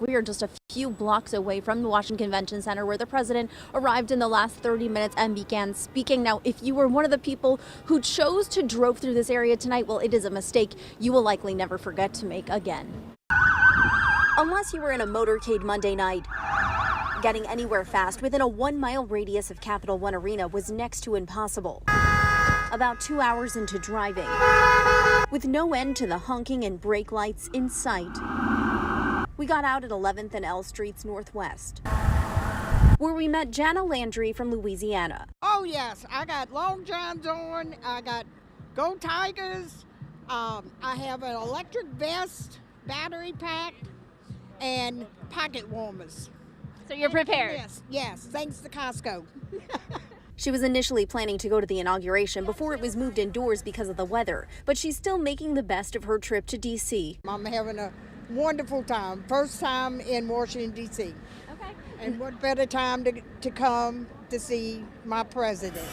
We are just a few blocks away from the Washington Convention Center where the president arrived in the last 30 minutes and began speaking. Now, if you were one of the people who chose to drove through this area tonight, well, it is a mistake you will likely never forget to make again. Unless you were in a motorcade Monday night. Getting anywhere fast within a 1-mile radius of Capital One Arena was next to impossible. About 2 hours into driving, with no end to the honking and brake lights in sight. We got out at 11th and L Streets Northwest, where we met Jana Landry from Louisiana. Oh yes, I got long johns on, I got Go Tigers, I have an electric vest, battery pack, and pocket warmers. So you're prepared? Yes, thanks to Costco. She was initially planning to go to the inauguration before it was moved indoors because of the weather, but she's still making the best of her trip to D.C. I'm having a wonderful time. First time in Washington, D.C. Okay. And what better time to come to see my president.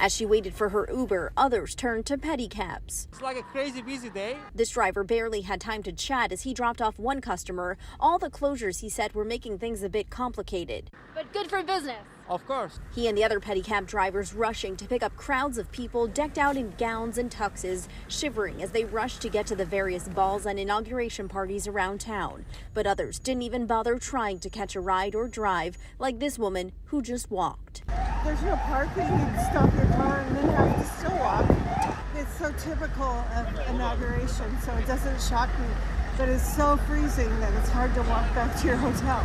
As she waited for her Uber, others turned to pedicabs. It's like a crazy busy day. This driver barely had time to chat as he dropped off one customer. All the closures, he said, were making things a bit complicated. But good for business. Of course. He and the other pedicab drivers rushing to pick up crowds of people decked out in gowns and tuxes, shivering as they rushed to get to the various balls and inauguration parties around town. But others didn't even bother trying to catch a ride or drive, like this woman who just walked. There's no parking, you stop your car and then have to still walk. It's so typical of inauguration, so it doesn't shock me. But it's so freezing that it's hard to walk back to your hotel.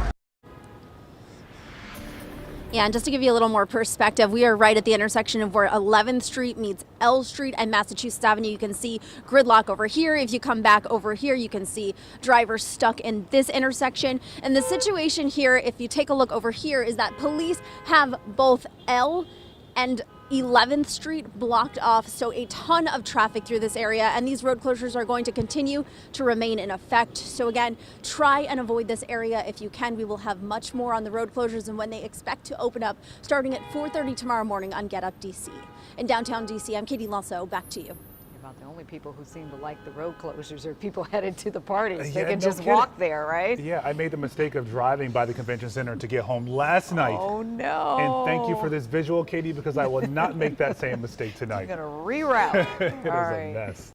Yeah, and just to give you a little more perspective, we are right at the intersection of where 11th Street meets L Street and Massachusetts Avenue. You can see gridlock over here. If you come back over here, you can see drivers stuck in this intersection. And the situation here, if you take a look over here, is that police have both L and 11th Street blocked off, so a ton of traffic through this area, and these road closures are going to continue to remain in effect. So again, try and avoid this area if you can. We will have much more on the road closures and when they expect to open up starting at 4:30 tomorrow morning on Get Up DC. In downtown DC, I'm Katie Lasso. Back to you. About the only people who seem to like the road closures are people headed to the parties. They Yeah, can no just kidding. walk there, right? Yeah, I made the mistake of driving by the convention center to get home last night. Oh no. And thank you for this visual, Katie, because I will not make that same mistake I'm tonight. gonna reroute. It is All a right. mess.